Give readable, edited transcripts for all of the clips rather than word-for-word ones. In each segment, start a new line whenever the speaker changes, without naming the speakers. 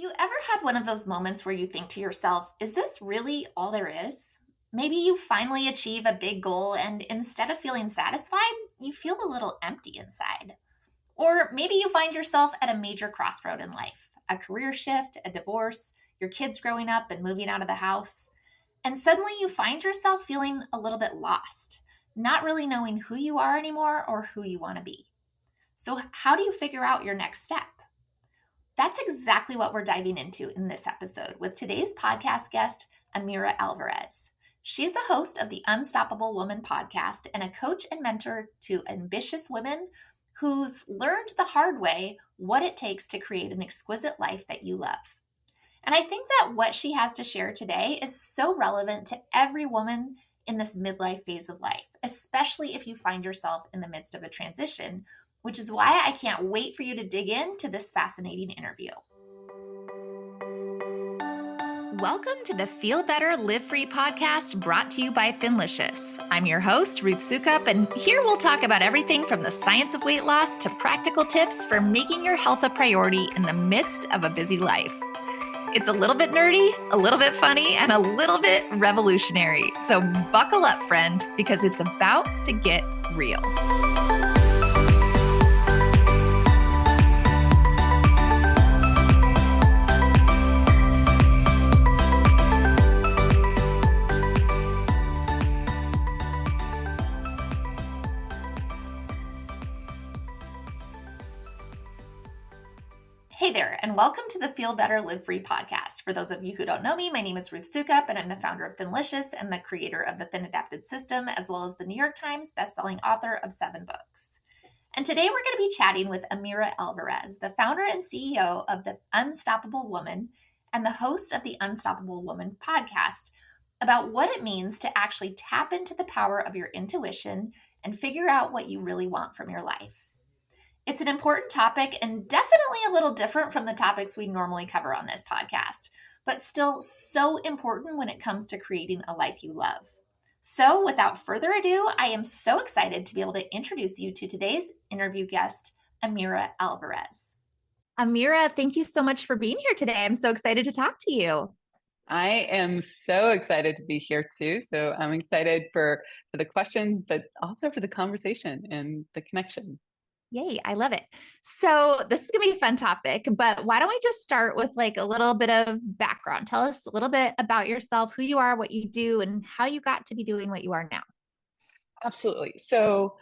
you ever had one of those moments where you think to yourself, is this really all there is? Maybe you finally achieve a big goal and instead of feeling satisfied, you feel a little empty inside. Or maybe you find yourself at a major crossroad in life, a career shift, a divorce, your kids growing up and moving out of the house. And suddenly you find yourself feeling a little bit lost, not really knowing who you are anymore or who you want to be. So, how do you figure out your next step? That's exactly what we're diving into in this episode with today's podcast guest, Amira Alverez. She's the host of the Unstoppable Woman podcast and a coach and mentor to ambitious women who's learned the hard way what it takes to create an exquisite life that you love. And I think that what she has to share today is so relevant to every woman in this midlife phase of life, especially if you find yourself in the midst of a transition, which is why I can't wait for you to dig into this fascinating interview. Welcome to the Feel Better, Live Free podcast brought to you by Thinlicious. I'm your host, Ruth Sukup, and here we'll talk about everything from the science of weight loss to practical tips for making your health a priority in the midst of a busy life. It's a little bit nerdy, a little bit funny, and a little bit revolutionary. So buckle up, friend, because it's about to get real. Hey there, and welcome to the Feel Better, Live Free podcast. For those of you who don't know me, my name is Ruth Sukup, and I'm the founder of Thinlicious and the creator of the Thin Adapted System, as well as the New York Times bestselling author of 7 books. And today we're going to be chatting with Amira Alverez, the founder and CEO of the Unstoppable Woman and the host of the Unstoppable Woman podcast, about what it means to actually tap into the power of your intuition and figure out what you really want from your life. It's an important topic and definitely a little different from the topics we normally cover on this podcast, but still so important when it comes to creating a life you love. So without further ado, I am so excited to be able to introduce you to today's interview guest, Amira Alverez. Amira, thank you so much for being here today. I'm so excited to talk to you.
I am so excited to be here too. So I'm excited for the questions, but also for the conversation and the connection.
Yay, I love it. So this is going to be a fun topic, but why don't we just start with like a little bit of background? Tell us a little bit about yourself, who you are, what you do, and how you got to be doing what you are now.
Absolutely. So,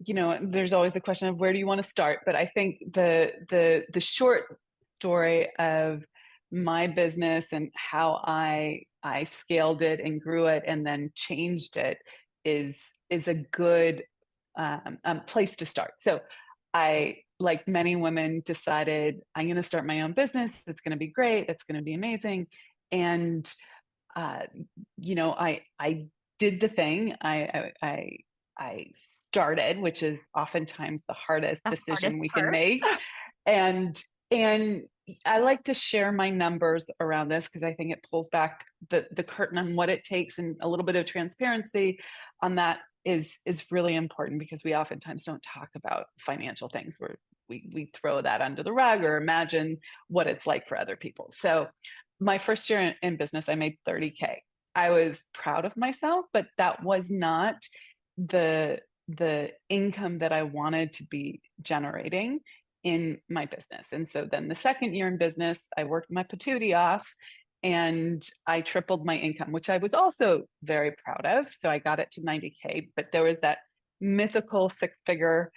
there's always the question of where do you want to start? But I think the short story of my business and how I scaled it and grew it and then changed it is a good place to start. So I, like many women, decided I'm going to start my own business. It's going to be great. It's going to be amazing. And, I did the thing. I started, which is oftentimes the hardest decision we can make. And I like to share my numbers around this because I think it pulls back the curtain on what it takes, and a little bit of transparency on that is really important, because we oftentimes don't talk about financial things where we throw that under the rug or imagine what it's like for other people. So my first year in business, I made $30K. I was proud of myself, but that was not the income that I wanted to be generating in my business. And so then the second year in business, I worked my patootie off and I tripled my income, which I was also very proud of. So I got it to 90K, but there was that mythical 6-figure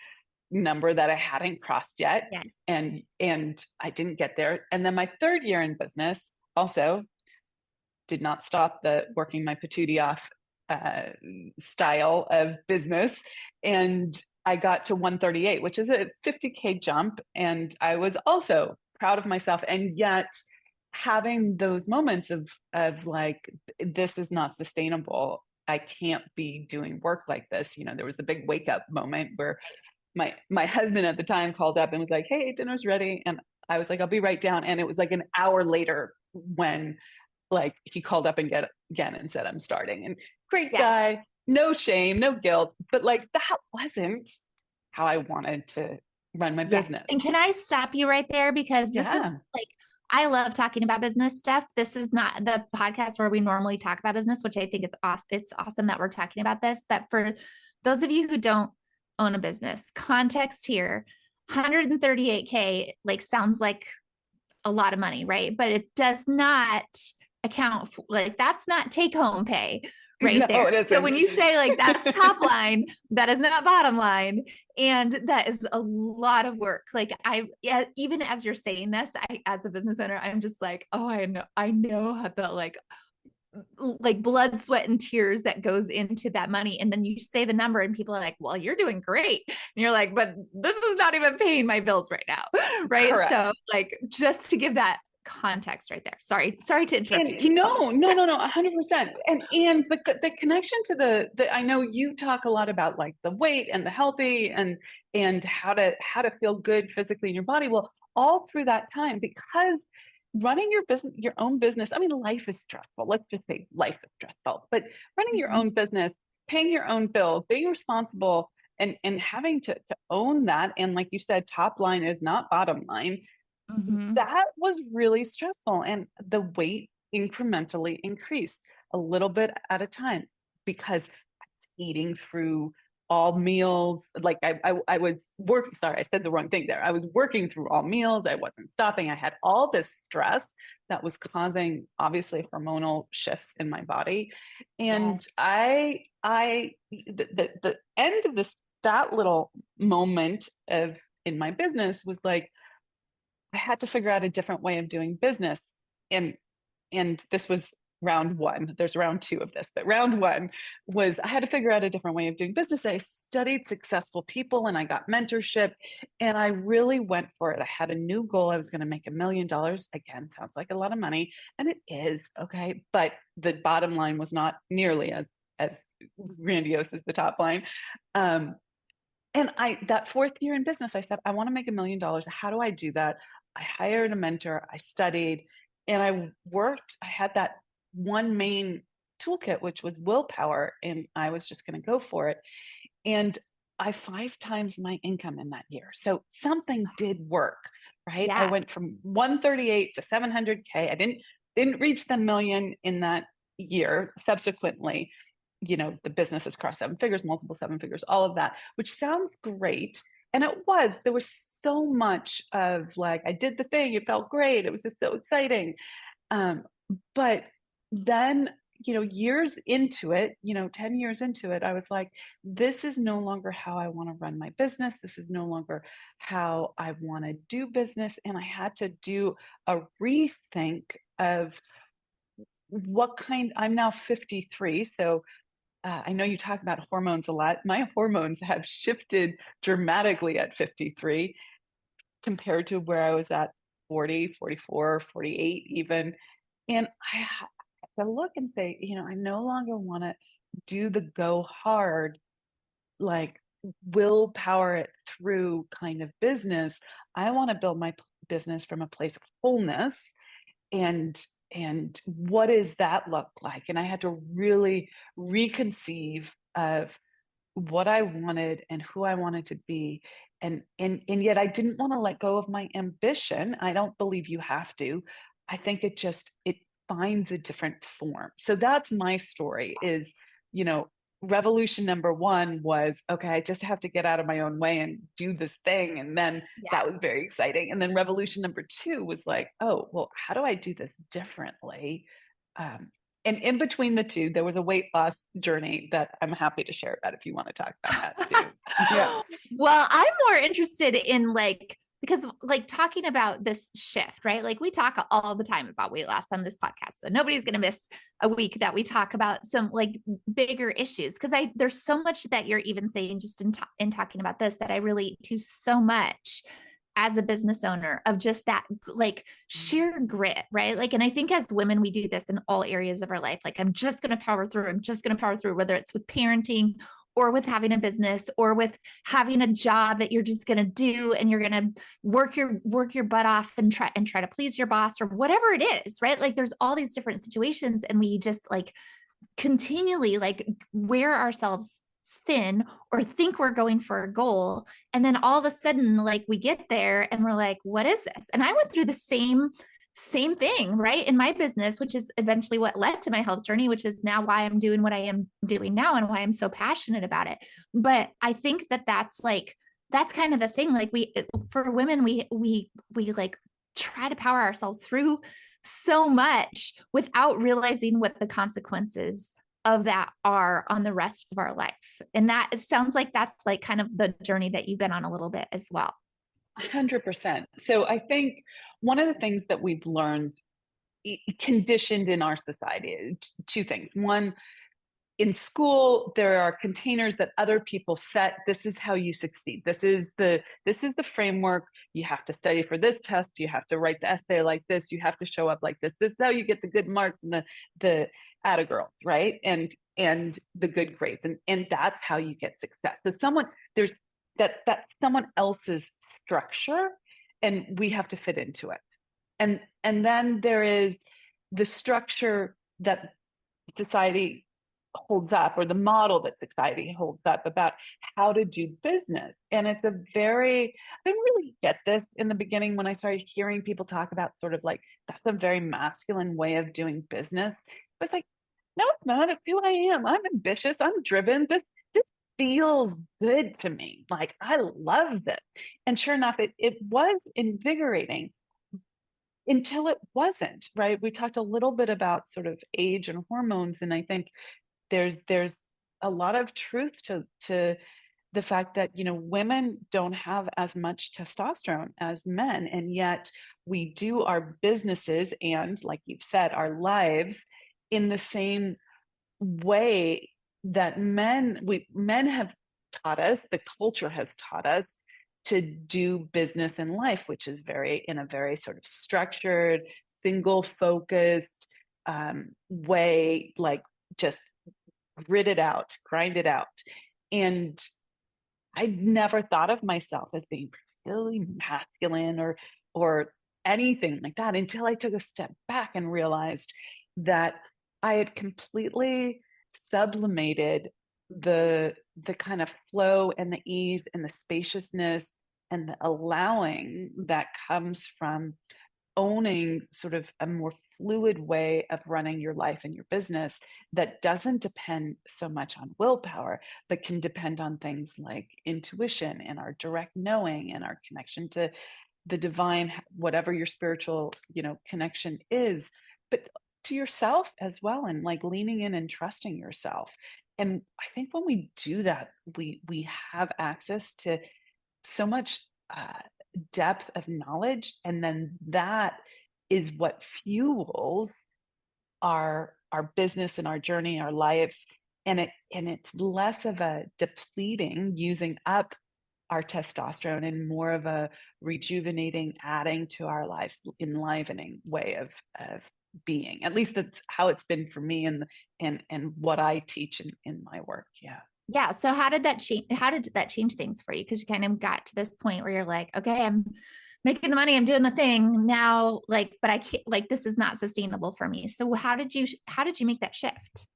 number that I hadn't crossed yet.
Yes.
And I didn't get there. And then my third year in business also did not stop the working my patootie off style of business. And I got to 138, which is a 50K jump. And I was also proud of myself. And yet having those moments of like, this is not sustainable. I can't be doing work like this. There was a big wake up moment where my husband at the time called up and was like, hey, dinner's ready. And I was like, I'll be right down. And it was like an hour later when like he called up again and said, I'm starting. And great guy, no shame, no guilt, but like that wasn't how I wanted to run my business.
And can I stop you right there? Because this is like I love talking about business stuff. This is not the podcast where we normally talk about business, which I think is awesome. It's awesome that we're talking about this. But for those of you who don't own a business, context here, 138K like sounds like a lot of money, right? But it does not account for, like, that's not take home pay right
No,
there.
it
So
isn't.
when you say like that's top line, that is not bottom line. And that is a lot of work. Like yeah, even as you're saying this, as a business owner, I'm just like, oh, I know how the like blood, sweat, and tears that goes into that money. And then you say the number and people are like, well, you're doing great. And you're like, but this is not even paying my bills right now. Right.
Correct.
So like, just to give that context right there. Sorry to interrupt you.
No, 100%. And the connection to the I know you talk a lot about like the weight and the healthy and how to feel good physically in your body. Well, all through that time, because running your business, your own business, I mean, life is stressful. Let's just say life is stressful, but running your own business, paying your own bills, being responsible and having to own that. And like you said, top line is not bottom line. That was really stressful. And the weight incrementally increased a little bit at a time because eating through all meals. Like I was working, sorry, I said the wrong thing there. I was working through all meals. I wasn't stopping. I had all this stress that was causing obviously hormonal shifts in my body. And the end of that little moment of in my business was like, I had to figure out a different way of doing business. And this was round one. There's round two of this, but round one was I had to figure out a different way of doing business. I studied successful people and I got mentorship and I really went for it. I had a new goal. I was going to make $1 million. Again, sounds like a lot of money. And it is, okay. But the bottom line was not nearly as grandiose as the top line. And that fourth year in business, I said, I want to make $1 million. How do I do that? I hired a mentor, I studied, and I worked. I had that one main toolkit, which was willpower, and I was just going to go for it. And I 5 times my income in that year. So something did work, right? I went from 138 to 700K. I didn't reach the million in that year subsequently. You know, the business has crossed 7 figures, multiple 7 figures, all of that, which sounds great. And there was so much of like, I did the thing, it felt great. It was just so exciting. But then, years into it, 10 years into it, I was like, this is no longer how I want to run my business. This is no longer how I want to do business. And I had to do a rethink of I'm now 53. So I know you talk about hormones a lot. My hormones have shifted dramatically at 53 compared to where I was at 40, 44, 48 even. And I have to look and say, I no longer want to do the go hard, like willpower it through kind of business. I want to build my business from a place of wholeness and what does that look like? And I had to really reconceive of what I wanted and who I wanted to be. And yet I didn't want to let go of my ambition. I don't believe you have to. I think it finds a different form. So that's my story is, revolution number one was, okay, I just have to get out of my own way and do this thing. And then that was very exciting. And then revolution number two was like, oh, well, how do I do this differently? And in between the two, there was a weight loss journey that I'm happy to share about if you want to talk about that too. Yeah.
Well, I'm more interested in because talking about this shift, right? Like we talk all the time about weight loss on this podcast. So nobody's going to miss a week that we talk about some bigger issues. Cause there's so much that you're even saying just in talking about this that I relate to so much as a business owner of just that sheer grit, right? And I think as women, we do this in all areas of our life. I'm just going to power through. I'm just going to power through, whether it's with parenting or with having a business or with having a job that you're just going to do and you're going to work your butt off and try to please your boss or whatever it is, right? There's all these different situations and we just continually wear ourselves thin or think we're going for a goal. And then all of a sudden, we get there and we're like, what is this? And I went through the same Same thing, right? In my business, which is eventually what led to my health journey, which is now why I'm doing what I am doing now and why I'm so passionate about it. But I think that that's kind of the thing. Like for women, we like try to power ourselves through so much without realizing what the consequences of that are on the rest of our life. And that it sounds like that's like kind of the journey that you've been on a little bit as well.
100%. So I think one of the things that we've learned, conditioned in our society, two things. One, in school, there are containers that other people set. This is how you succeed. This is the framework. You have to study for this test. You have to write the essay like this. You have to show up like this. This is how you get the good marks and the atta girls, right? And the good grades. And that's how you get success. So there's that's someone else's structure, and we have to fit into it. And then there is the structure that society holds up, or the model that society holds up about how to do business. And I didn't really get this in the beginning when I started hearing people talk about sort of like, that's a very masculine way of doing business. I was like, no, it's not. It's who I am. I'm ambitious. I'm driven. This feels good to me. Like, I love this. And sure enough, it was invigorating until it wasn't, right? We talked a little bit about sort of age and hormones, and I think there's a lot of truth to the fact that, women don't have as much testosterone as men, and yet we do our businesses and, like you've said, our lives in the same way that men have taught us, the culture has taught us to do business in life, which is in a very sort of structured, single focused way, like just grit it out, grind it out. And I never thought of myself as being particularly masculine or anything like that until I took a step back and realized that I had completely sublimated the kind of flow and the ease and the spaciousness and the allowing that comes from owning sort of a more fluid way of running your life and your business that doesn't depend so much on willpower, but can depend on things like intuition and our direct knowing and our connection to the divine, whatever your spiritual, connection is, but to yourself as well, and like leaning in and trusting yourself. And I think when we do that, we have access to so much depth of knowledge, and then that is what fuels our business and our journey, our lives, and it's less of a depleting, using up our testosterone, and more of a rejuvenating, adding to our lives, enlivening way of being. At least that's how it's been for me, and what I teach in my work. Yeah.
Yeah. So how did that change? How did that change things for you? Because you kind of got to this point where you're like, okay, I'm making the money, I'm doing the thing now, like, but I can't, like, this is not sustainable for me. So how did you make that shift?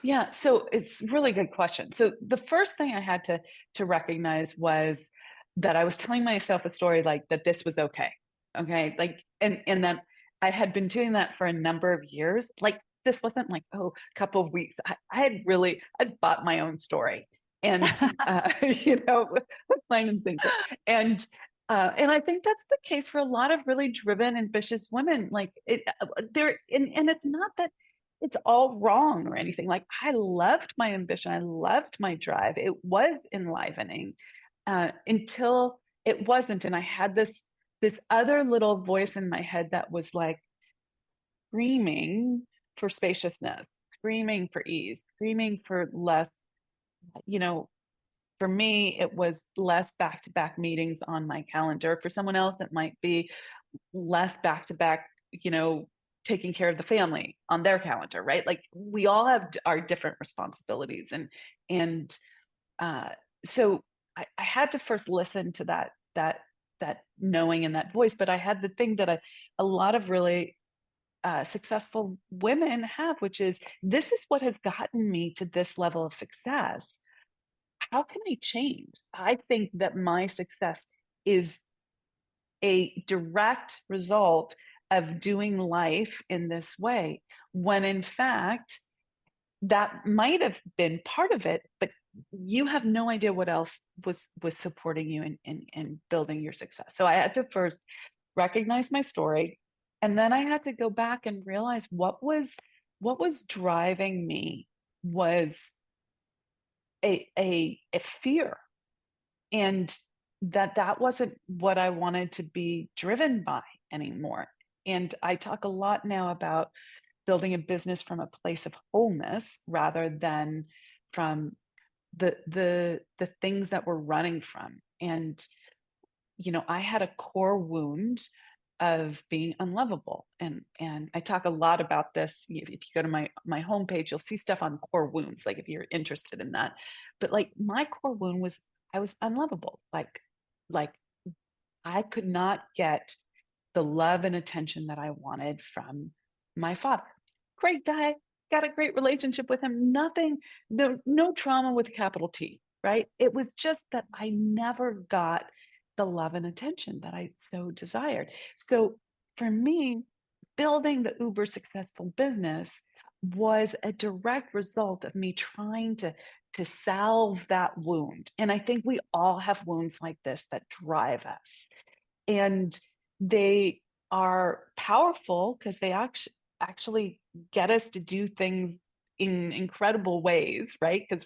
Yeah, so it's a really good question. So the first thing I had to recognize was that I was telling myself a story like that this was okay. Okay. Like, and that I had been doing that for a number of years. Like, this wasn't like, oh, a couple of weeks. I'd bought my own story, and plain and simple. And I think that's the case for a lot of really driven, ambitious women. Like and it's not that it's all wrong or anything. Like, I loved my ambition. I loved my drive. It was enlivening until it wasn't. And I had this other little voice in my head that was like screaming for spaciousness, screaming for ease, screaming for less, you know, for me, it was less back-to-back meetings on my calendar. For someone else, it might be less back-to-back, taking care of the family on their calendar, right? Like, we all have our different responsibilities, and so I had to first listen to that knowing and that voice. But I had the thing that a lot of really successful women have, which is, this is what has gotten me to this level of success. How can I change? I think that my success is a direct result of doing life in this way, when in fact that might have been part of it, but you have no idea what else was supporting you in building your success. So I had to first recognize my story, and then I had to go back and realize what was driving me was a fear, and that wasn't what I wanted to be driven by anymore. And I talk a lot now about building a business from a place of wholeness rather than from the things that we're running from. And I had a core wound of being unlovable, and I talk a lot about this. If you go to my homepage, you'll see stuff on core wounds, like if you're interested in that. But like my core wound was I was unlovable. Like I could not get the love and attention that I wanted from my father. Great guy, got a great relationship with him. Nothing, no trauma with capital T, right? It was just that I never got the love and attention that I so desired. So for me, building the uber successful business was a direct result of me trying to salve that wound. And I think we all have wounds like this that drive us, and they are powerful because they actually get us to do things in incredible ways, right? Because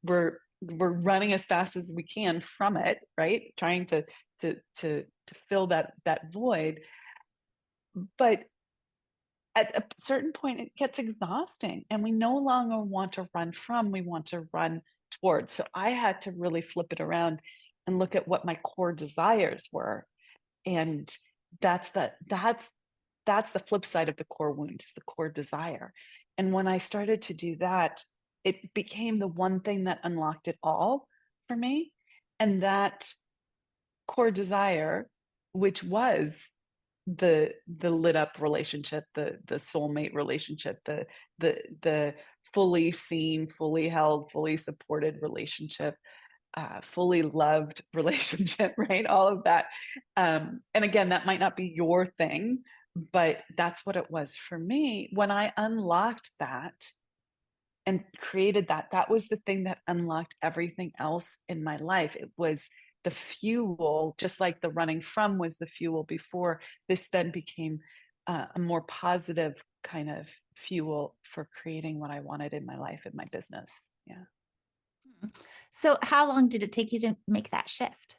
we're running as fast as we can from it, right? Trying to fill that void. But at a certain point it gets exhausting, and we no longer want to run from, we want to run towards. So I had to really flip it around and look at what my core desires were. And that's the flip side of the core wound, is the core desire. And when I started to do that, it became the one thing that unlocked it all for me. And that core desire, which was the lit up relationship, the soulmate relationship, the fully seen, fully held, fully supported relationship, fully loved relationship, right? All of that. And again, that might not be your thing, but that's what it was for me. When I unlocked that and created that, that was the thing that unlocked everything else in my life. It was the fuel, just like the running from was the fuel before. This then became a more positive kind of fuel for creating what I wanted in my life and my business. Yeah.
So how long did it take you to make that shift?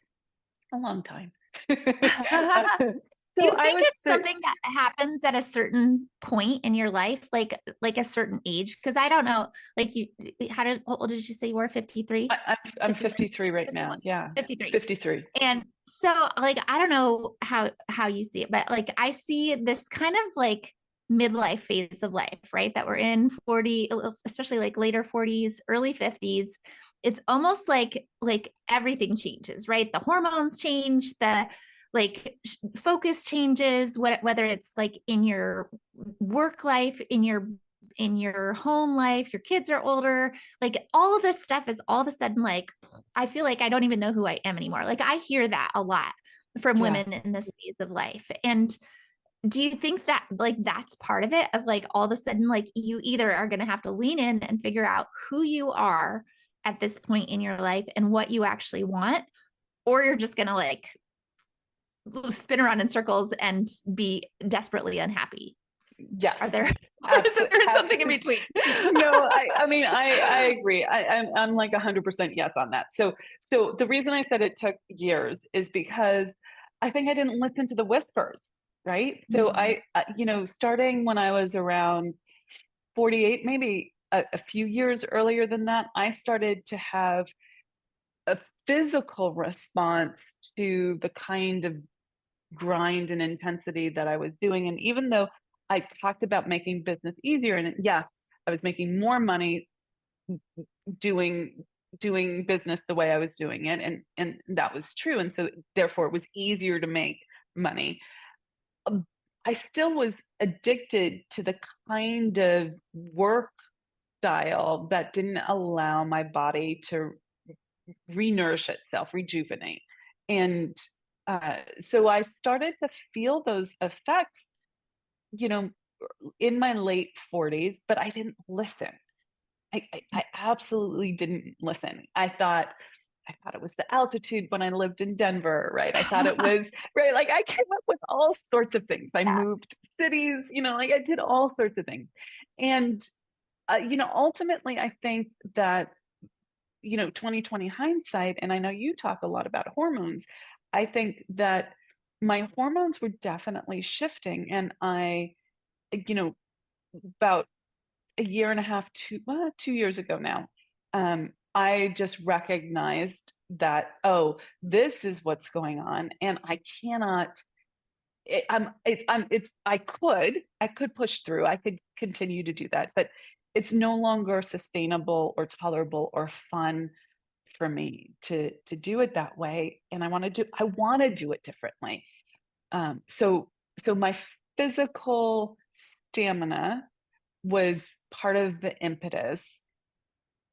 A long time.
Do you think it's something that happens at a certain point in your life, like a certain age? Because I don't know, like how old did you say you were? 53?
I'm 53 right now. Yeah.
53.
53.
And so like, I don't know how you see it, but like I see this kind of like midlife phase of life, right? That we're in 40, especially like later 40s, early 50s. It's almost like everything changes, right? The hormones change, the like focus changes, whether it's like in your work life, in your home life, your kids are older, like all of this stuff is all of a sudden like I feel like I don't even know who I am anymore. Like I hear that a lot from women in this phase of life. And do you think that like that's part of it, of like all of a sudden like you either are going to have to lean in and figure out who you are at this point in your life and what you actually want, or you're just going to like spin around in circles and be desperately unhappy?
Yes.
Are there there's something in between?
No, I mean, I agree. I'm like 100% yes on that. So the reason I said it took years is because I think I didn't listen to the whispers, right? So I, starting when I was around 48, maybe a few years earlier than that, I started to have a physical response to the kind of grind and intensity that I was doing. And even though I talked about making business easier, and yes, I was making more money doing business the way I was doing it, and that was true. And so therefore it was easier to make money. I still was addicted to the kind of work style that didn't allow my body to re-nourish itself, rejuvenate. And so I started to feel those effects you know, in my late 40s, but I didn't listen. I absolutely didn't listen. I thought it was the altitude when I lived in Denver, right? I thought it was right. Like I came up with all sorts of things. I
Yeah.
moved cities, like I did all sorts of things. And, ultimately I think that, 2020 hindsight, and I know you talk a lot about hormones. I think that my hormones were definitely shifting. And you know, about a year and a half, 2 years ago now, I just recognized that, oh, this is what's going on, and I cannot. I could push through. I could continue to do that, but it's no longer sustainable or tolerable or fun for me to do it that way. And I want to do it differently. So my physical stamina was part of the impetus.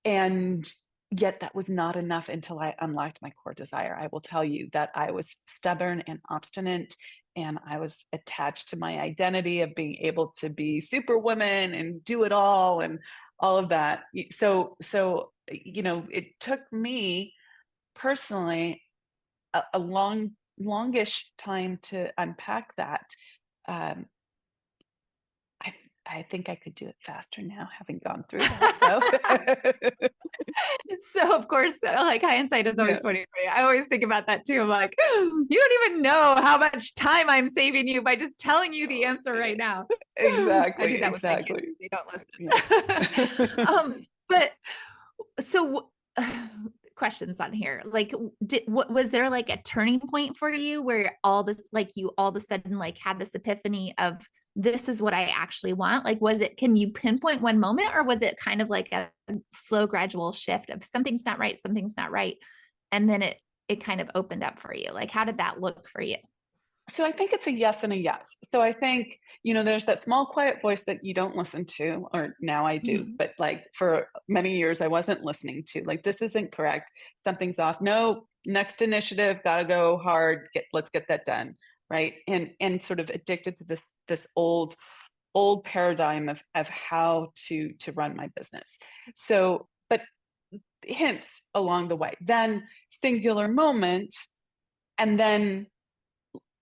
And yet that was not enough until I unlocked my core desire. I will tell you that I was stubborn and obstinate, and I was attached to my identity of being able to be superwoman and do it all and all of that. So it took me personally a longish time to unpack that. Um, I I think I could do it faster now, having gone through that. So,
So of course, like hindsight is always
yeah,
2020. I always think about that too. I'm like, you don't even know how much time I'm saving you by just telling you the answer right now. I
exactly,
do that with my kids.
exactly.
They don't
Yeah.
listen. But so questions on here. Like, what was there like a turning point for you where all this, like you all of a sudden like had this epiphany of this is what I actually want? Like, can you pinpoint one moment, or was it kind of like a slow, gradual shift of something's not right, something's not right, and then it kind of opened up for you? Like, how did that look for you?
So I think it's a yes and a yes. So I think, there's that small quiet voice that you don't listen to, or now I do,
Mhm.
but like for many years I wasn't listening to. Like, this isn't correct. Something's off. No, next initiative, gotta go hard. Let's get that done. Right. And sort of addicted to this old paradigm of how to run my business. So, but hints along the way, then singular moment, and then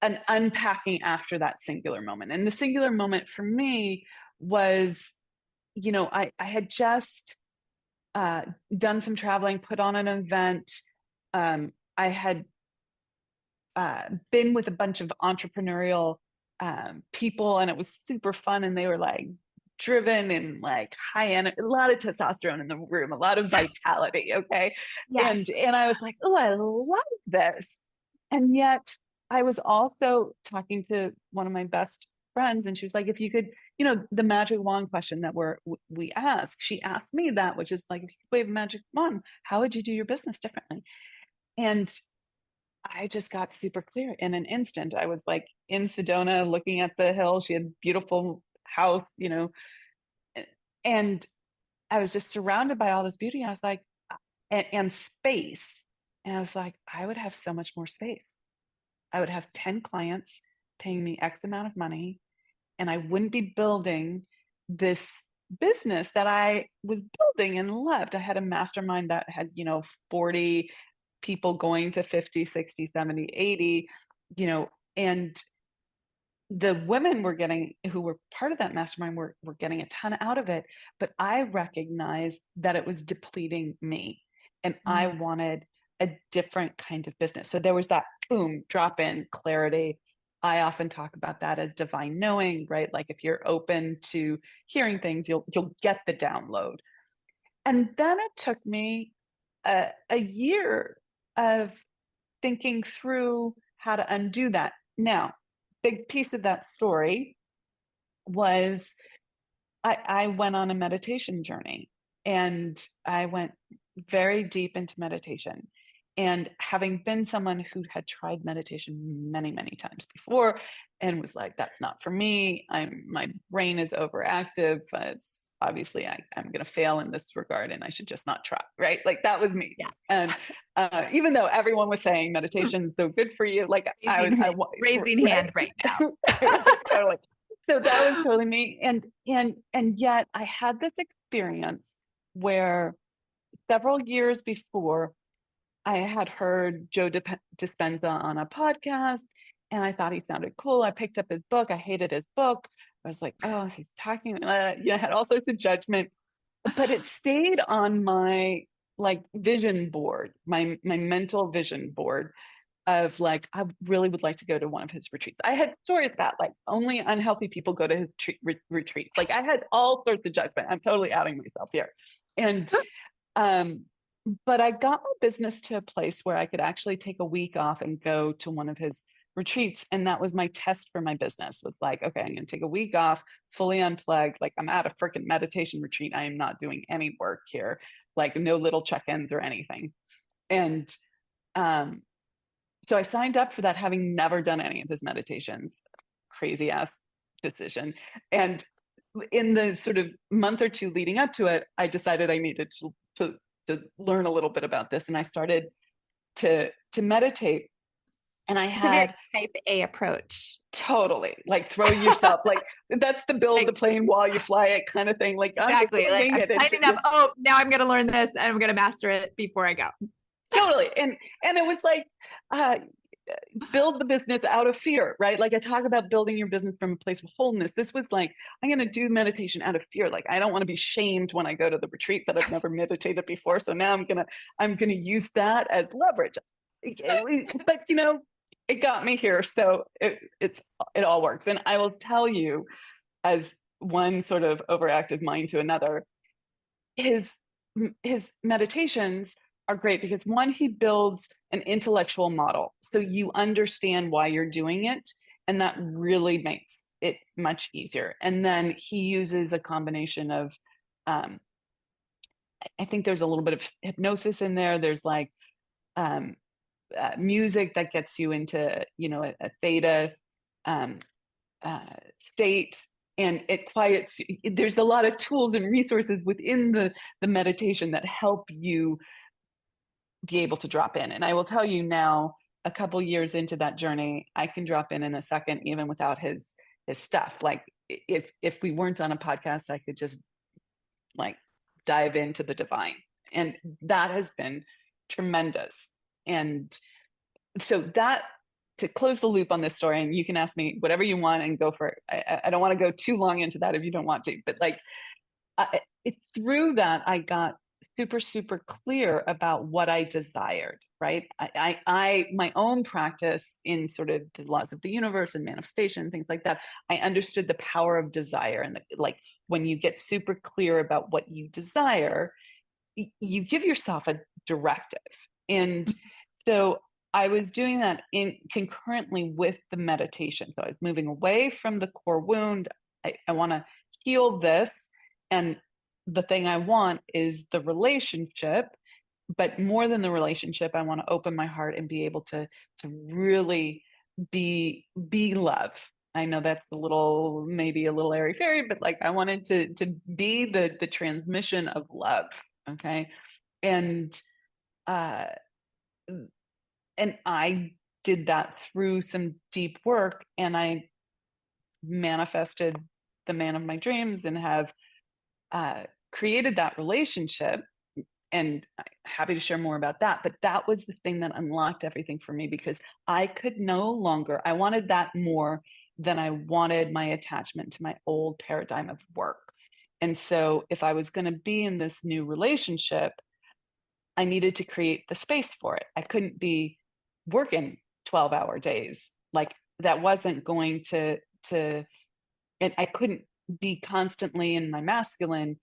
an unpacking after that singular moment. And the singular moment for me was, I had just uh, done some traveling, put on an event. I had been with a bunch of entrepreneurial people, and it was super fun. And they were like driven and like high energy, a lot of testosterone in the room, a lot of vitality. Okay.
Yeah.
And I was like, oh, I love this. And yet I was also talking to one of my best friends, and she was like, if you could, the magic wand question that we ask, she asked me that, which is like, if you could wave a magic wand, how would you do your business differently? And I just got super clear in an instant. I was like in Sedona looking at the hill. She had a beautiful house, and I was just surrounded by all this beauty. I was like, and space. And I was like, I would have so much more space. I would have 10 clients paying me X amount of money, and I wouldn't be building this business that I was building and loved. I had a mastermind that had, 40 people going to 50, 60, 70, 80, and the women who were part of that mastermind were getting a ton out of it. But I recognized that it was depleting me, and I
Mm.
wanted a different kind of business. So there was that boom, drop in clarity. I often talk about that as divine knowing, right? Like if you're open to hearing things, you'll get the download. And then it took me a year of thinking through how to undo that. Now, big piece of that story was I went on a meditation journey, and I went very deep into meditation. And having been someone who had tried meditation many, many times before and was like, that's not for me. My brain is overactive. It's obviously I'm going to fail in this regard, and I should just not try. Right. Like that was me.
Yeah.
And even though everyone was saying meditation is so good for you, like
Raising hand right now.
totally. So that was totally me. And yet I had this experience where several years before I had heard Joe Dispenza on a podcast, and I thought he sounded cool. I picked up his book. I hated his book. I was like, oh, he's talking, I had all sorts of judgment, but it stayed on my like vision board, my mental vision board of like, I really would like to go to one of his retreats. I had stories that like only unhealthy people go to his retreats. Like I had all sorts of judgment. I'm totally outing myself here. And um, but I got my business to a place where I could actually take a week off and go to one of his retreats. And that was my test for my business, was like, okay, I'm going to take a week off, fully unplugged. Like I'm at a freaking meditation retreat. I am not doing any work here, like no little check-ins or anything. And so I signed up for that, having never done any of his meditations. Crazy ass decision. And in the sort of month or two leading up to it, I decided I needed to learn a little bit about this, and I started to meditate. And I
It's a very
had
type A approach.
totally like throw yourself like that's the build the plane while you fly it kind of thing. Like
exactly. Like I'm signing up. Oh, now I'm going to learn this and I'm going to master it before I go.
Totally. And it was like build the business out of fear, right? Like I talk about building your business from a place of wholeness. This was like, I'm going to do meditation out of fear. Like I don't want to be shamed when I go to the retreat that I've never meditated before. So now I'm going to use that as leverage. But it got me here. So it all works. And I will tell you, as one sort of overactive mind to another, his meditations are great because one, he builds an intellectual model. So you understand why you're doing it. And that really makes it much easier. And then he uses a combination of, I think there's a little bit of hypnosis in there. There's like music that gets you into, a theta state, and it quiets. There's a lot of tools and resources within the meditation that help you be able to drop in. And I will tell you now, a couple years into that journey, I can drop in a second, even without his stuff. Like if we weren't on a podcast, I could just like dive into the divine, and that has been tremendous. And so that, to close the loop on this story, and you can ask me whatever you want and go for it. I don't want to go too long into that if you don't want to, but like through that, I got super clear about what I desired, right? I my own practice in sort of the laws of the universe and manifestation, things like that, I understood the power of desire. And like when you get super clear about what you desire, you give yourself a directive. And so I was doing that in concurrently with the meditation. So I was moving away from the core wound. I want to heal this. And the thing I want is the relationship, but more than the relationship, I want to open my heart and be able to really be love. I know that's maybe a little airy fairy, but like I wanted to be the transmission of love. Okay. And I did that through some deep work, and I manifested the man of my dreams and have created that relationship. And I'm happy to share more about that. But that was the thing that unlocked everything for me, because I could no longer, I wanted that more than I wanted my attachment to my old paradigm of work. And so if I was going to be in this new relationship, I needed to create the space for it. I couldn't be working 12-hour days. Like that wasn't going to, and I couldn't be constantly in my masculine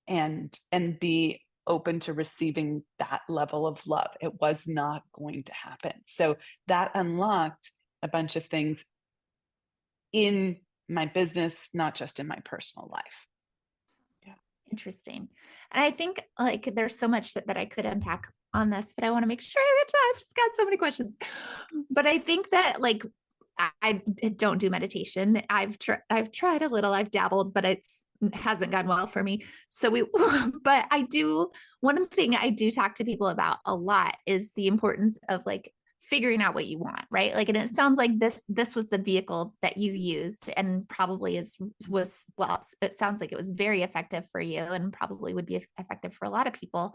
and be open to receiving that level of love. It was not going to happen. So that unlocked a bunch of things in my business, not just in my personal life.
Yeah. Interesting. And I think like there's so much that I could unpack on this, but I want to make sure I have time. I've just got so many questions. But I think that like I don't do meditation. I've tried a little, I've dabbled, but it hasn't gone well for me. So but I do, one thing I do talk to people about a lot is the importance of like figuring out what you want, right? Like, and it sounds like this was the vehicle that you used, and probably was well, it sounds like it was very effective for you, and probably would be effective for a lot of people.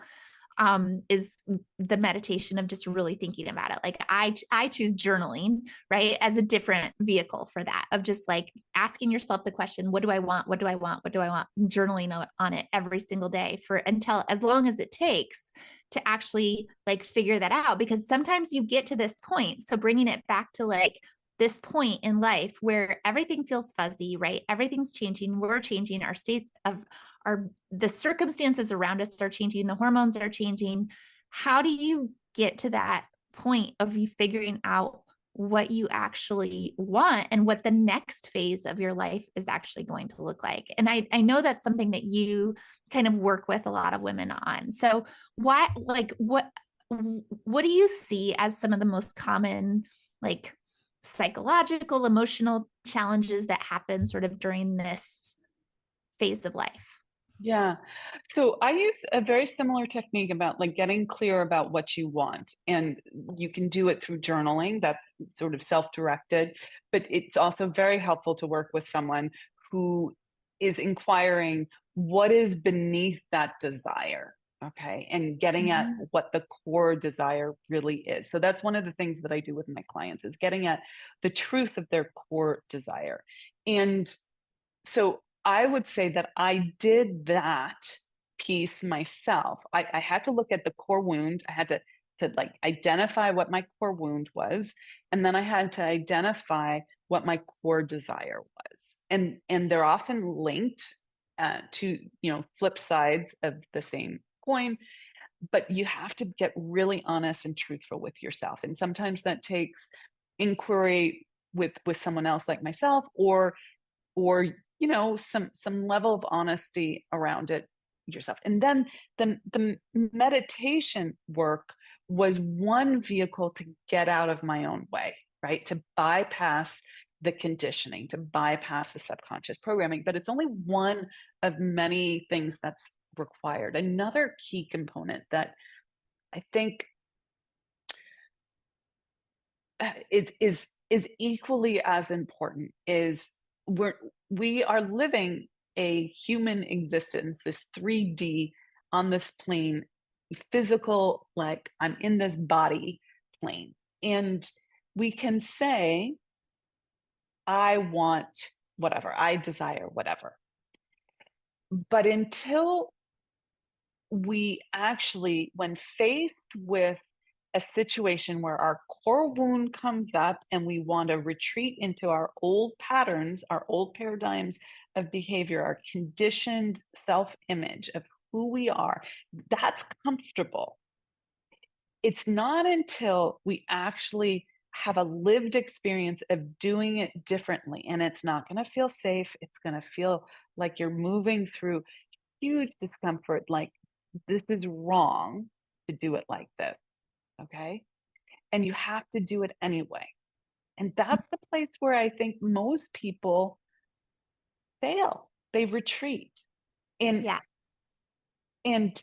Is the meditation of just really thinking about it. Like I choose journaling, right, as a different vehicle for that, of just like asking yourself the question, what do I want? What do I want? What do I want? And journaling on it every single day for until as long as it takes to actually like figure that out. Because sometimes you get to this point. So bringing it back to like this point in life where everything feels fuzzy, right? Everything's changing. We're changing. Our state of the circumstances around us are changing, the hormones are changing. How do you get to that point of you figuring out what you actually want and what the next phase of your life is actually going to look like? And I know that's something that you kind of work with a lot of women on. So what do you see as some of the most common like psychological, emotional challenges that happen sort of during this phase of life?
Yeah. So I use a very similar technique about like getting clear about what you want. And you can do it through journaling. That's sort of self-directed, but it's also very helpful to work with someone who is inquiring what is beneath that desire. Okay. And getting at
Mhm.
what the core desire really is. So that's one of the things that I do with my clients is getting at the truth of their core desire. And so I would say that I did that piece myself. I had to look at the core wound. I had to like identify what my core wound was, and then I had to identify what my core desire was. And they're often linked to flip sides of the same coin. But you have to get really honest and truthful with yourself, and sometimes that takes inquiry with someone else like myself, or some level of honesty around it yourself. And then the meditation work was one vehicle to get out of my own way, right, to bypass the conditioning, to bypass the subconscious programming. But it's only one of many things that's required. Another key component that I think is equally as important is we are living a human existence, this 3D on this plane, physical, like I'm in this body plane. And we can say, I want whatever, I desire whatever. But until we actually, when faced with a situation where our core wound comes up and we want to retreat into our old patterns, our old paradigms of behavior, our conditioned self image of who we are, that's comfortable. It's not until we actually have a lived experience of doing it differently, and it's not going to feel safe. It's going to feel like you're moving through huge discomfort, like this is wrong to do it like this. Okay. And you have to do it anyway. And that's the place where I think most people fail. They retreat. And
Yeah.
and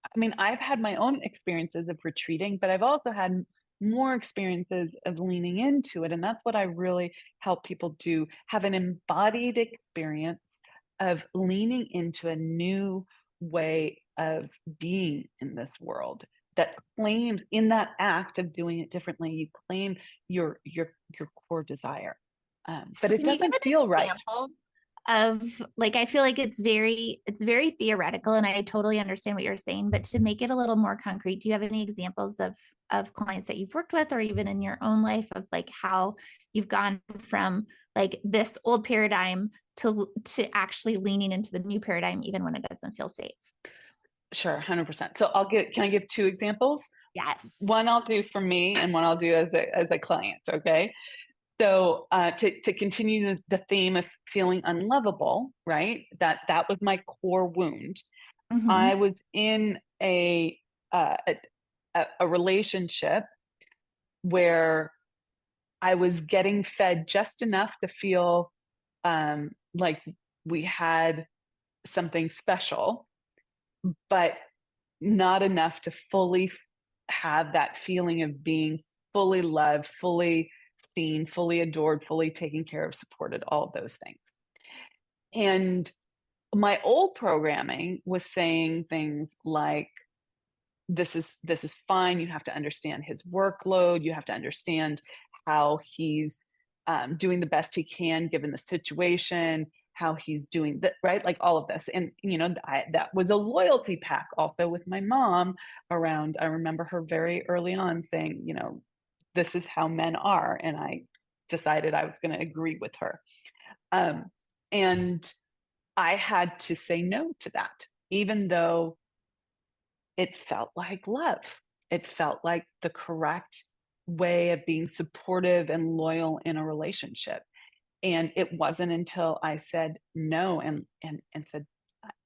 I mean, I've had my own experiences of retreating, but I've also had more experiences of leaning into it. And that's what I really help people do, have an embodied experience of leaning into a new way of being in this world that claims, in that act of doing it differently, you claim your core desire. But
So
it
can you give
doesn't
an
feel right.
example of like I feel like it's very theoretical and I totally understand what you're saying, but to make it a little more concrete, do you have any examples of clients that you've worked with or even in your own life of like how you've gone from like this old paradigm to actually leaning into the new paradigm even when it doesn't feel safe?
Sure, 100%. So can I give two examples?
Yes.
One I'll do for me and one I'll do as a client. Okay. So to continue the theme of feeling unlovable, right? That was my core wound. I
Mm-hmm.
was in uh, a relationship where I was getting fed just enough to feel like we had something special, but not enough to fully have that feeling of being fully loved, fully seen, fully adored, fully taken care of, supported, all of those things. And my old programming was saying things like, this is fine. You have to understand his workload. You have to understand how he's doing the best he can given the situation, how he's doing that, right? Like all of this. And, that was a loyalty pack also with my mom around. I remember her very early on saying, this is how men are. And I decided I was going to agree with her. And I had to say no to that, even though it felt like love. It felt like the correct way of being supportive and loyal in a relationship. And it wasn't until I said no and said,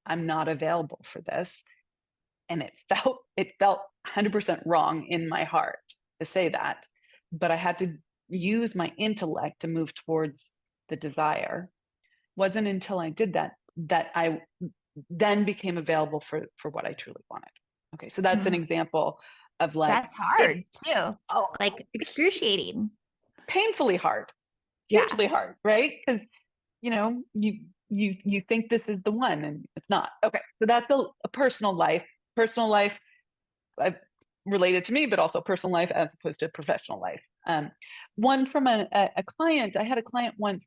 I'm not available for this. And it felt 100% wrong in my heart to say that. But I had to use my intellect to move towards the desire. Wasn't until I did that I then became available for what I truly wanted. Okay, so that's an example of like
that's hard too.
Oh,
Like excruciating.
painfully hard,
Yeah.
hugely hard, right? Because you think this is the one and it's not. Okay, so that's a personal life related to me, but also personal life as opposed to professional life. One from a client. I had a client once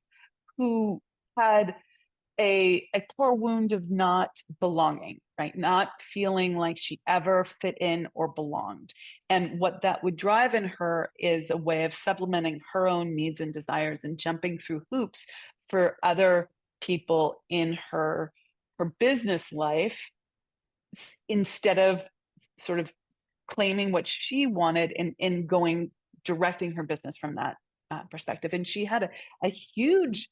who had a core wound of not belonging, right? Not feeling like she ever fit in or belonged. And what that would drive in her is a way of supplementing her own needs and desires and jumping through hoops for other people in her business life instead of sort of claiming what she wanted and going directing her business from that perspective. And she had a huge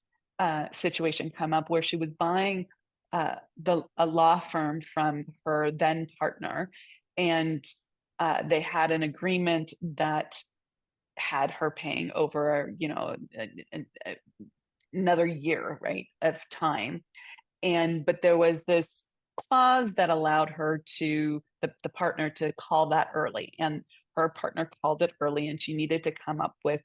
situation come up where she was buying a law firm from her then partner, and they had an agreement that had her paying over, another year, right, of time. But there was this clause that allowed her to the partner to call that early, and her partner called it early, and she needed to come up with,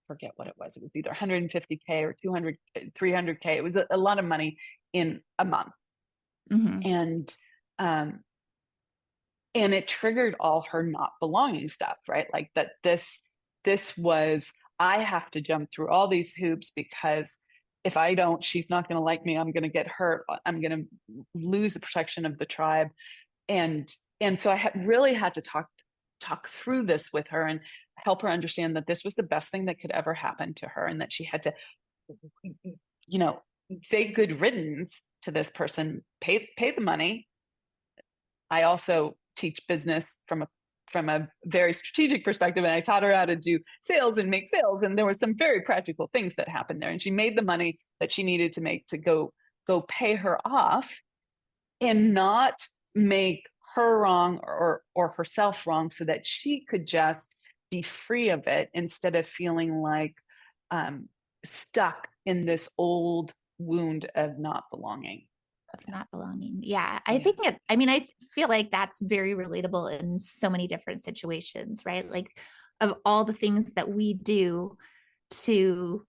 forget what it was either 150K or 200 300K. It was a lot of money in a month. And it triggered all her not belonging stuff, right? Like this was, I have to jump through all these hoops because if I don't, she's not going to like me. I'm going to get hurt. I'm going to lose the protection of the tribe. And so I really had to talk through this with her and help her understand that this was the best thing that could ever happen to her, and that she had to, say good riddance to this person, pay the money. I also teach business from a very strategic perspective, and I taught her how to do sales and make sales, and there were some very practical things that happened there, and she made the money that she needed to make to go pay her off and not make her wrong or herself wrong, so that she could just be free of it instead of feeling like stuck in this old wound of not belonging.
Not belonging. Yeah. I think I feel like that's very relatable in so many different situations, right? Like of all the things that we do to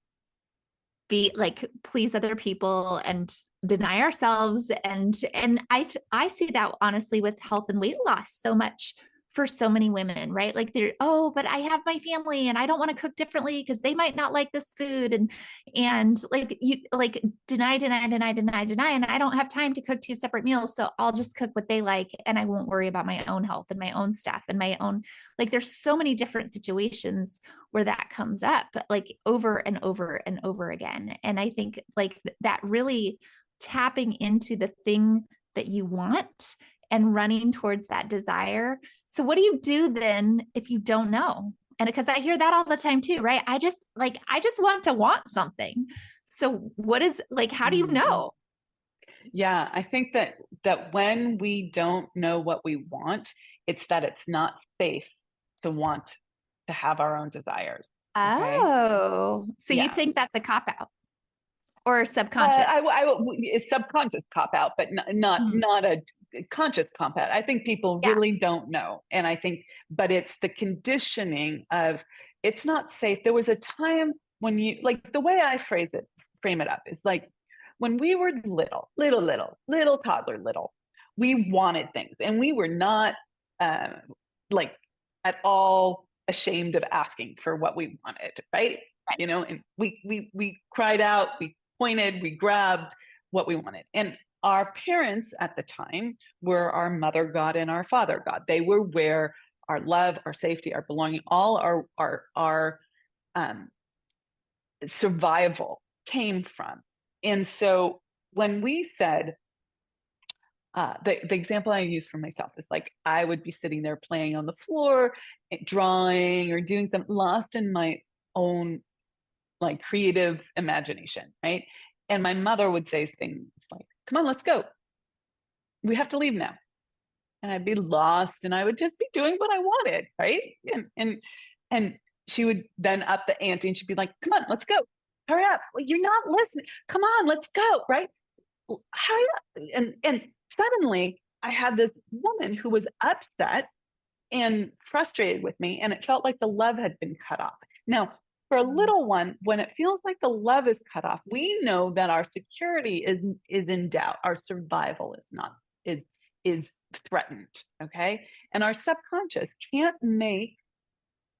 be like please other people and deny ourselves. And I see that honestly with health and weight loss so much for so many women, right? Like they're, oh, but I have my family and I don't want to cook differently because they might not like this food. And like you like deny. And I don't have time to cook two separate meals. So I'll just cook what they like and I won't worry about my own health and my own stuff and my own, like there's so many different situations where that comes up, like over and over and over again. And I think like that really tapping into the thing that you want and running towards that desire. So what do you do then if you don't know? And because I hear that all the time too, right? I just want to want something. So what is like, how do you know?
Yeah, I think that when we don't know what we want, it's that it's not safe to want to have our own desires. Okay.
Oh, so you think that's a cop out or subconscious?
It's subconscious cop out, but not a conscious combat. I think people really don't know. And I think, but it's the conditioning of, it's not safe. There was a time when you, like the way I frame it up is like, when we were little toddler, we wanted things and we were not like at all ashamed of asking for what we wanted, right? You know, and we cried out, we pointed, we grabbed what we wanted. And our parents at the time were our mother God and our father God. They were where our love, our safety, our belonging, all our survival came from. And so when we said, the example I use for myself is like, I would be sitting there playing on the floor, drawing or doing something, lost in my own like creative imagination, right? And my mother would say things like, come on, let's go. We have to leave now. And I'd be lost and I would just be doing what I wanted, right? And she would then up the ante and she'd be like, come on, let's go. Hurry up. Well, you're not listening. Come on, let's go, right? Hurry up. And suddenly I had this woman who was upset and frustrated with me, and it felt like the love had been cut off. Now, for a little one, when it feels like the love is cut off, we know that our security is in doubt. Our survival is threatened. Okay. And our subconscious can't make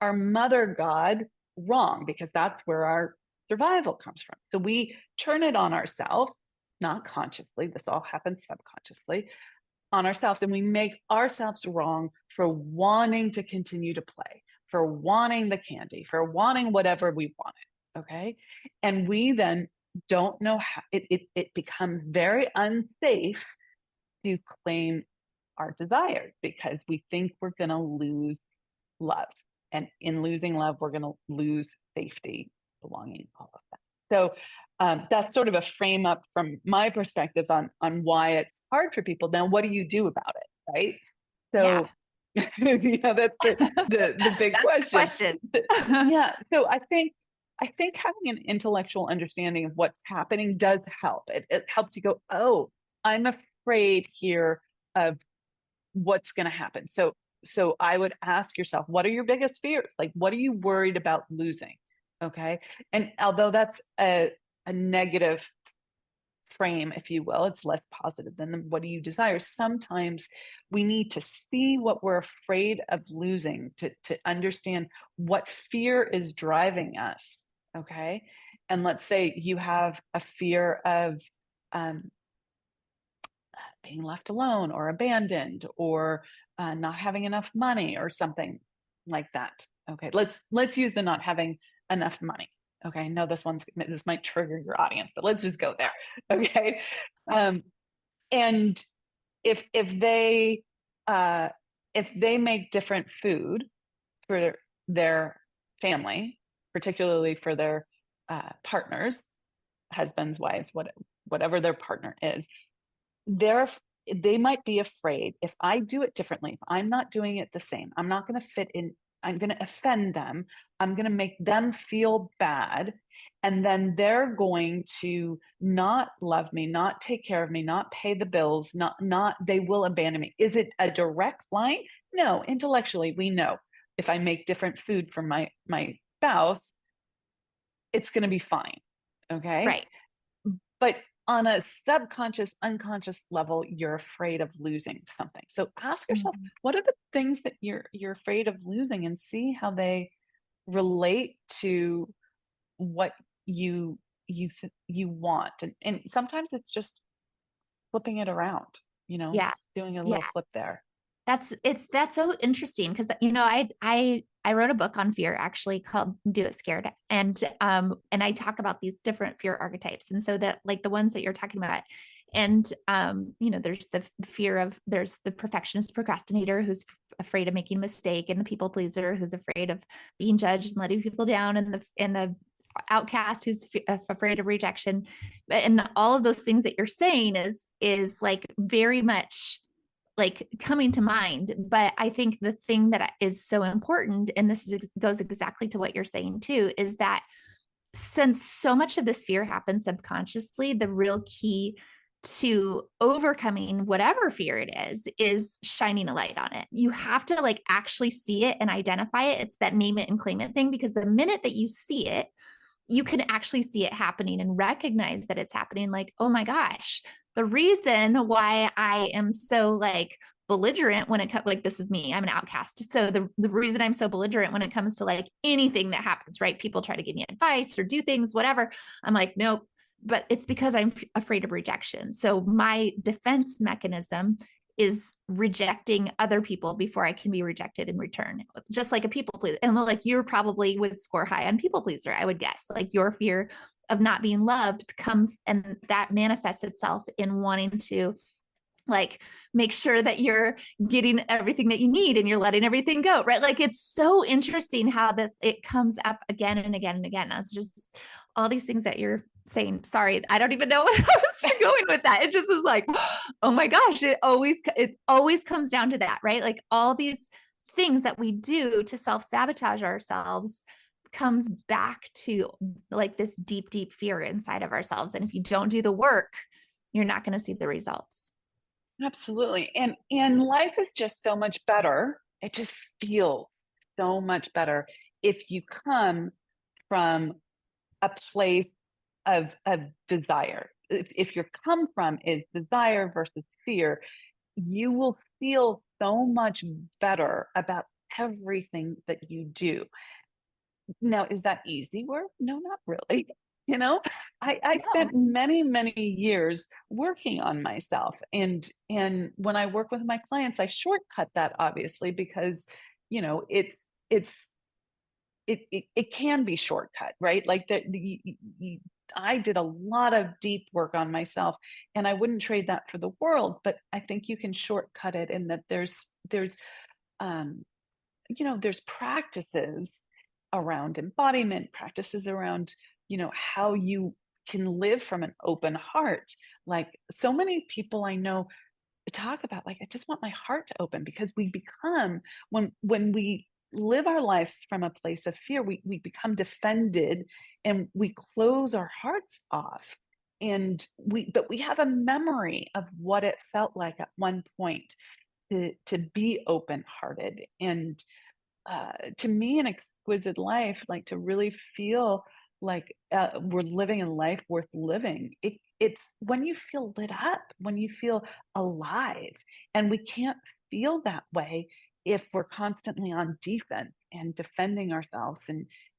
our mother God wrong, because that's where our survival comes from. So we turn it on ourselves, not consciously. This all happens subconsciously, on ourselves, and we make ourselves wrong for wanting to continue to play, for wanting the candy, for wanting whatever we wanted. Okay. And we then don't know how it becomes very unsafe to claim our desires, because we think we're going to lose love. And in losing love, we're going to lose safety, belonging, all of that. So that's sort of a frame up from my perspective on why it's hard for people. Now, what do you do about it, right? So, that's the big question. Yeah. So I think having an intellectual understanding of what's happening does help. It helps you go, oh, I'm afraid here of what's going to happen. So I would ask yourself, what are your biggest fears? Like, what are you worried about losing? Okay. And although that's a negative frame, if you will, it's less positive than what do you desire. Sometimes we need to see what we're afraid of losing to understand what fear is driving us. Okay. And let's say you have a fear of being left alone or abandoned, or not having enough money or something like that. Okay. Let's use the not having enough money. Okay. No, this might trigger your audience, but let's just go there. Okay. And if they make different food for their family, particularly for their partners, husbands, wives, whatever their partner is, they might be afraid, if I do it differently, if I'm not doing it the same, I'm not going to fit in, I'm going to offend them, I'm going to make them feel bad, and then they're going to not love me, not take care of me, not pay the bills, not they will abandon me. Is it a direct line? No. Intellectually, we know if I make different food for my spouse, it's going to be fine. Okay.
Right.
But on a subconscious, unconscious level, you're afraid of losing something. So ask yourself, what are the things that you're afraid of losing, and see how they relate to what you want. And sometimes it's just flipping it around, doing a little flip there.
That's so interesting, because I wrote a book on fear, actually, called Do It Scared, and I talk about these different fear archetypes, and so that, like the ones that you're talking about, and there's the fear of, there's the perfectionist procrastinator who's afraid of making a mistake, and the people pleaser who's afraid of being judged and letting people down, and the outcast who's afraid of rejection. And all of those things that you're saying is like very much like coming to mind. But I think the thing that is so important, and this goes exactly to what you're saying too, is that since so much of this fear happens subconsciously, the real key to overcoming whatever fear it is shining a light on it. You have to like actually see it and identify it. It's that name it and claim it thing, because the minute that you see it, you can actually see it happening and recognize that it's happening. Like, oh my gosh, the reason why I am so like belligerent when it comes, like, this is me, I'm an outcast. So the reason I'm so belligerent when it comes to like anything that happens, right? People try to give me advice or do things, whatever. I'm like, nope. But it's because I'm afraid of rejection. So my defense mechanism is rejecting other people before I can be rejected in return, just like a people pleaser. And like you probably would score high on people pleaser, I would guess. Like your fear of not being loved comes, and that manifests itself in wanting to like make sure that you're getting everything that you need and you're letting everything go, right? Like it's so interesting how this it comes up again and again and again. It's just all these things that you're saying. Sorry, I don't even know where I was going with that. It just is like, oh my gosh, it always comes down to that, right? Like all these things that we do to self-sabotage ourselves comes back to like this deep, deep fear inside of ourselves. And if you don't do the work, you're not going to see the results.
Absolutely. And life is just so much better. It just feels so much better if you come from a place of desire. If your come from is desire versus fear, you will feel so much better about everything that you do. Now, is that easy work? No, not really. You know, I spent
No.
many, many years working on myself. And when I work with my clients, I shortcut that obviously because, you know, it can be shortcut, right? Like that I did a lot of deep work on myself and I wouldn't trade that for the world, but I think you can shortcut it in that there's um there's practices around embodiment, practices around, how you can live from an open heart. Like so many people I know talk about, like, I just want my heart to open because we become, when we live our lives from a place of fear, we become defended and we close our hearts off. And but we have a memory of what it felt like at one point to be open hearted. And to me, an exquisite life, like to really feel like we're living a life worth living. It's when you feel lit up, when you feel alive, and we can't feel that way if we're constantly on defense and defending ourselves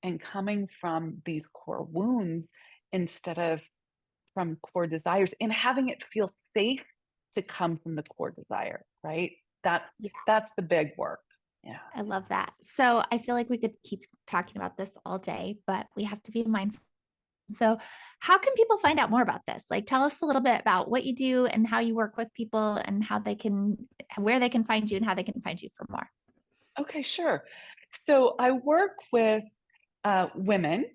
and coming from these core wounds instead of from core desires and having it feel safe to come from the core desire, right? That
Yeah.
that's the big work. Yeah.
I love that. So I feel like we could keep talking about this all day, but we have to be mindful. So, how can people find out more about this? Like, tell us a little bit about what you do and how you work with people and where they can find you and how they can find you for more.
Okay, sure. So I work with women,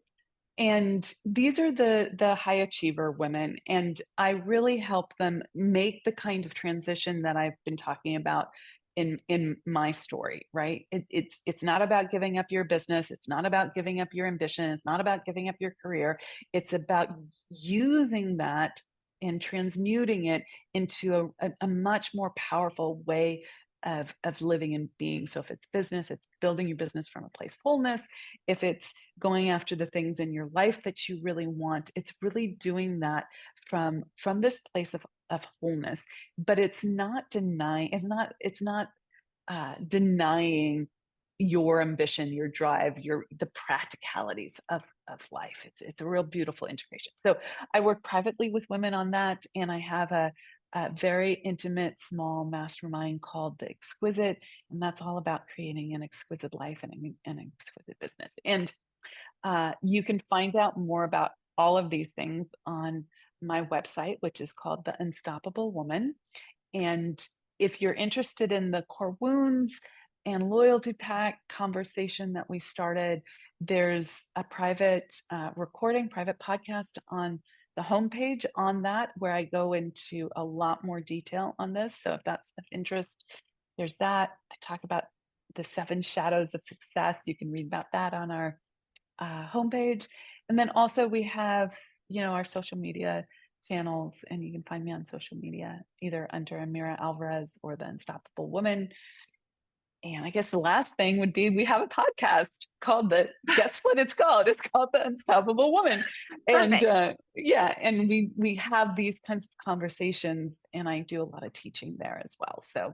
and these are the high achiever women, and I really help them make the kind of transition that I've been talking about in my story. Right? It's not about giving up your business. It's not about giving up your ambition. It's not about giving up your career. It's about using that and transmuting it into a much more powerful way of living and being. So if it's business, it's building your business from a place of wholeness. If it's going after the things in your life that you really want, it's really doing that from this place of wholeness. But it's not denying, it's not denying your ambition, your drive, the practicalities of life. It's a real beautiful integration. So I work privately with women on that, and I have a very intimate small mastermind called the Exquisite, and that's all about creating an exquisite life and an exquisite business. And you can find out more about all of these things on my website, which is called The Unstoppable Woman. And if you're interested in the core wounds and loyalty pack conversation that we started, there's a private recording, private podcast on the homepage on that, where I go into a lot more detail on this. So if that's of interest, there's that. I talk about the 7 shadows of success. You can read about that on our homepage. And then also we have, our social media channels, and you can find me on social media, either under Amira Alverez or The Unstoppable Woman. And I guess the last thing would be we have a podcast called guess what it's called? It's called The Unstoppable Woman. And and we have these kinds of conversations, and I do a lot of teaching there as well. So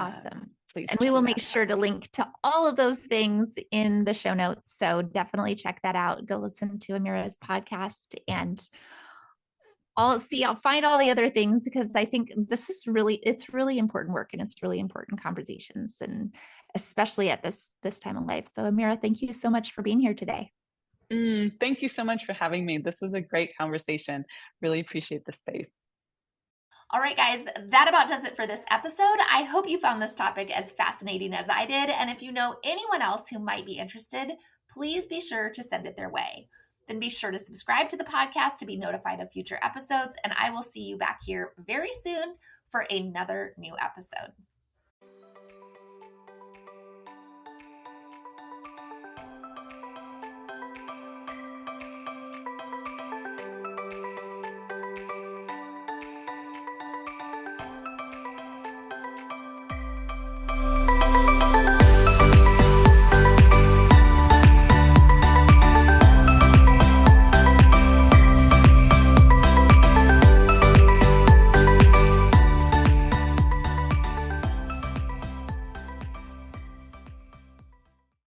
awesome.
Please.
And we will make sure to link to all of those things in the show notes. So definitely check that out. Go listen to Amira's podcast, and I'll find all the other things, because I think it's really important work, and it's really important conversations, and especially at this time of life. So Amira, thank you so much for being here today.
Thank you so much for having me. This was a great conversation. Really appreciate the space.
All right, guys, that about does it for this episode. I hope you found this topic as fascinating as I did. And if you know anyone else who might be interested, please be sure to send it their way. Then be sure to subscribe to the podcast to be notified of future episodes. And I will see you back here very soon for another new episode.